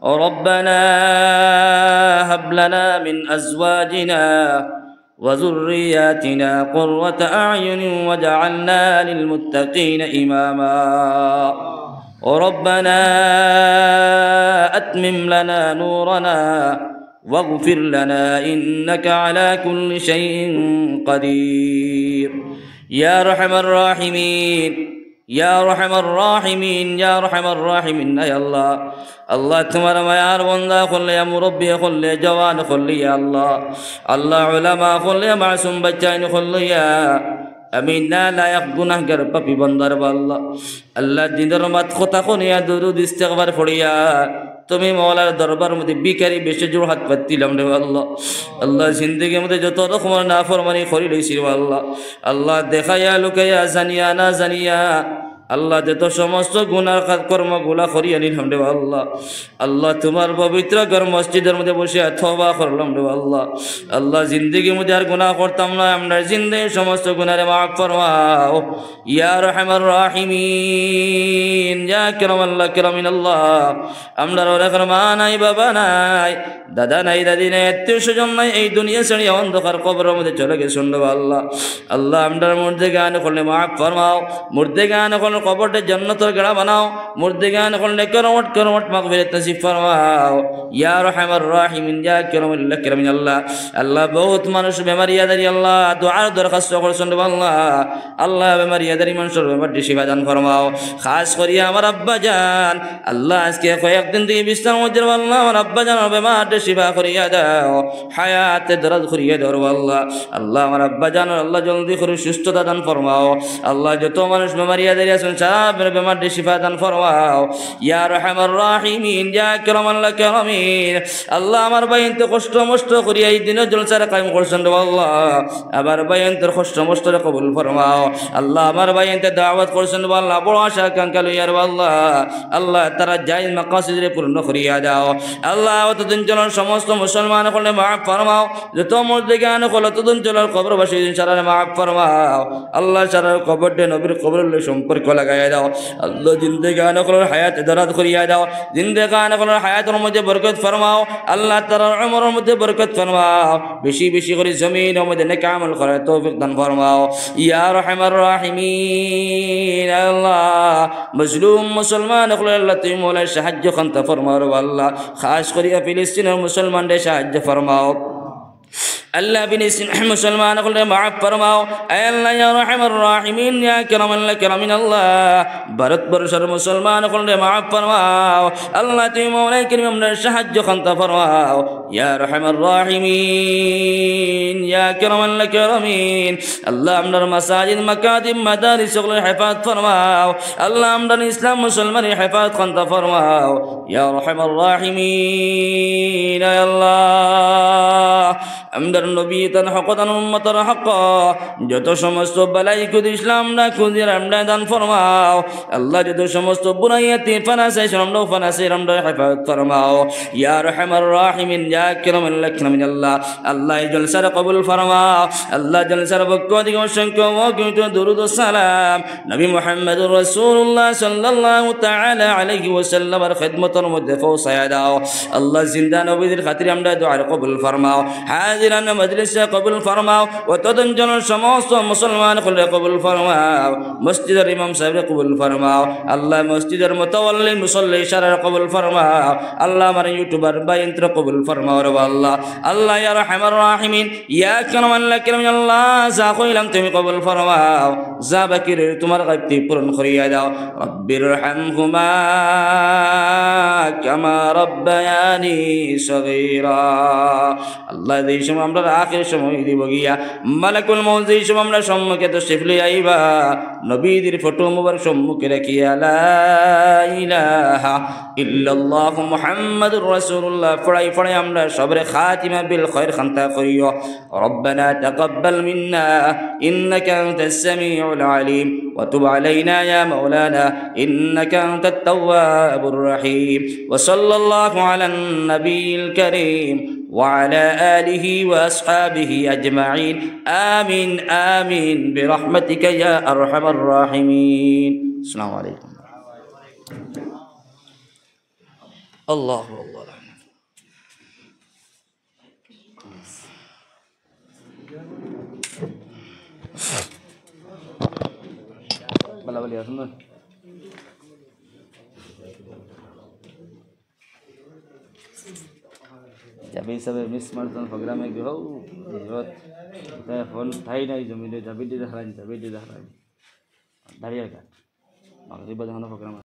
ربنا هب لنا من أزواجنا وذرياتنا قرة أعين واجعلنا للمتقين إماما ربنا أتمم لنا نورنا واغفر لنا إنك على كل شيء قدير يا أرحم الراحمين يا أرحم الراحمين يا أرحم الراحمين يا الله الله تمہارا معیار بندہ کھل یا مربی کھل یا جوان کھل یا اللہ علماء کھل یا معصوم بچائن کھل یا امین لائق گناہگر پپی بندر باللہ اللہ دیندر مت خطا خونیا درود استغفار پڑیا তুমি মওলার দরবার মধ্যে বিকারি বেশি জোর হাত পাতিলাম রে আল্লাহ আল্লাহ জিন্দেগির মধ্যে যত রকমের নাফরমানি করি লইছি রে আল্লাহ আল্লাহ দেখায়া লুকায়া জানিয়া না জানিয়া আল্লাহ যত সমস্ত গুনাহ কর্মগুলা করিয়া নিলাম রে আল্লাহ আল্লাহ তোমার পবিত্র ঘর মসজিদের মধ্যে বসে তওবা করলাম রে আল্লাহ আল্লাহ জিন্দেগির মধ্যে আর গুনাহ করতাম না আমরা জিন্দেগির সমস্ত গুনাহে মাফ ফরমাও ইয়া আরহামার রাহিমিন ইয়া কারামাল্লাহ কারামিন আল্লাহ আমরা ওরকম মা নাই বাবা নাই দাদা নাই দাদি নাই আত্মীয় স্বজন নাই এই দুনিয়া ছেড়ে অন্ধকার কবরের মধ্যে চলে গেছেন রে আল্লাহ আল্লাহ আমরা মুর্দে গান করলে মাফ ফরমাও মুর্দে গান করলে কবরটা জান্নাতের গড়া বানাও মুর্দে গান করলে করমট করমট মাগফিরাত নসিব ফরমাও ইয়া আরহামার রাহিমিন ইয়া কারামাল্লাহ কারামিন আল্লাহ আল্লাহ বহুত মানুষ বেমারিয়াদারি আল্লাহ দুআর দরখাস্ত করছেন রে আল্লাহ আল্লাহ বেমারিয়াদারি মানুষের বেমারটি শিফা দান ফরমাও খাস করিয়া আমার আব্বা জান আল্লাহ আজকে কয়েকদিন থেকে বিশ্রাম মধ্যে আল্লাহ আমার আব্বা জানের বেমারটি শিফা করিয়া দাও হায়াতে দরদ করিয়া দাও আল্লাহ আল্লাহ আমার আব্বা জানের আল্লাহ জলদি করে সুস্থতা দান ফরমাও আল্লাহ যত মানুষ বেমারিয়াদারি আছেন সারা বেমারটি শিফা দান ফরমাও ইয়া আরহামার রাহিমিন ইয়া কারামাল্লাহ কারামিন আল্লাহ আমার বাইনতে কষ্ট মষ্ট করিয়া এই দিনের জলসার কায়েম করছেন রে আল্লাহ আবার বাইনতের কষ্ট মষ্ট কবুল ফরমাও আল্লাহ আমার বাইনতে দাওয়াত করছেন রে আল্লাহ বড় আশা আকাঙ্ক্ষা লইয়া রে আল্লাহ আল্লাহ তারা জায়েজ মাকাসিদ পূর্ণ করিয়া দাও আল্লাহ ততদিন চলার সমস্ত মুসলমান হলে মাফ ফরমাও যত মুর্দে গান হলো ততদিন চলার কবরবাসী সারা মাফ ফরমাও আল্লাহ সারা কবরটা নবীর কবরের সম্পর্ক লাগাইয়া দাও আল্লাহ জিন্দেগান হলো হায়াতে দরাদ করিয়া দাও জিন্দেগান হলো হায়াতের মধ্যে বরকত ফরমাও আল্লাহ তাআলার উমরের মধ্যে বরকত ফরমাও বেশি বেশি করে জমিনের মধ্যে নেক আমল করার তৌফিক দান ফরমাও ইয়া আরহামার রাহিমিন আল্লাহ মজলুম মুসলমান হলো আল্লাহ তুমি মওলার সাহায্য খান্তা ফরমাও আল্লাহ খাস করিয়া ফিলিস্তিনের মুসলমানদের সাহায্য ফরমাও আল্লাহ ফিলিস্তিন মুসলমান হলে মাফ ফরমাও আল্লাহ ইয়া আরহামার রাহিমিন ইয়া কারামাল্লাহ কারামিন আল্লাহ ভারতবর্ষের মুসলমান হলে মাফ ফরমাও আল্লাহ তুমি মওলাই করিম আমাদের সাহায্য খান্তা ফরমাও ইয়া আরহামার রাহিমিন ইয়া কারামাল্লাহ কারামিন আল্লাহ আমাদের মাসাজিদ মাকাতিব মাদারিস গুলোর হেফাজত ফরমাও আল্লাহ আমাদের ইসলাম মুসলমানের হেফাজত খান্তা ফরমাও ইয়া আরহামার রাহিমিন ইয়া আল্লাহ আমাদের নবী তার হক তার উম্মতের হক যত সমস্ত বালাই কুদ ইসলাম না খুদির আমরা দান ফরমাও আল্লাহ যত সমস্ত বুরাইয়াতি ফানাসে আমরা ফানাসে আমরা হেফাজত ফরমাও ইয়া আরহামার রাহিমিন ইয়া কারামাল্লাহ কারামিন আল্লাহ আল্লাহ জলসার কবুল ফরমাও আল্লাহ জলসার পক্ষ থেকে অসংখ্য অগণিত দরুদ ও সালাম নবী মুহাম্মদুর রাসূলুল্লাহ সাল্লাল্লাহু তাআলা আলাইহি ওয়াসাল্লামের খিদমতের মধ্যে পৌঁছায়া দাও আল্লাহ জিন্দা নবীদের খাতিরে আমরা দোয়া কবুল ফরমাও হাজিরান মজলিসে কবুল ফরমাও ও তদঞ্জন সমস্ত মুসলমান খুলে কবুল ফরমাও মসজিদের ইমাম সাহেব কবুল ফরমাও আল্লাহ মসজিদের মুতাওয়াল্লি মুসল্লি সারা কবুল ফরমাও আল্লাহ আমার ইউটিউবার বাইন্ত্র কবুল ফরমাও রে আল্লাহ আল্লাহ ইয়া আরহামার রাহিমিন ইয়া কারামাল্লাহ কারামিন আল্লাহ যা কইলাম তুমি কবুল ফরমাও যা বাকি রে তোমার গায়বটি পূরণ করিয়া দাও রব্বিরহামহুমা কামা রাব্বায়ানি সগীরা আল্লাহ এই সময় আমরা আখির সময় দিব গিয়া মালাকুল মউত এই সময় আমরা সম্মুখে তো শিফলি আইবা নবীদের ফটো মুবারক সম্মুখে রাখিয়া লা ইলাহা ইল্লাল্লাহ মুহাম্মাদুর রাসূলুল্লাহ পড়াই পড়াই আমরা সবরে খাতিমা বিল খায়র খান্তা করিও রব্বানা তাকাব্বাল মিন্না ইন্নাকা আনতাস সামিউল আলিম ওয়া তুব আলাইনা ইয়া মাওলানা ইন্নাকা আনতাত তাওয়াবুর রহিম ওয়া সাল্লাল্লাহু আলান নাবিয়িল কারীম وعلى آله وأصحابه أجمعين آمين آمين برحمتك يا أرحم الراحمين السلام عليكم আল্লাহ আল্লাহ bala bala আসুন যাবি সবে মিস মারতন প্রোগ্রামে গো জরুরত তাই ফোন ঠাই নাই জমিলে যাবি দি হারাই দাঁড়িয়ে গা মাগরিব যখন প্রোগ্রাম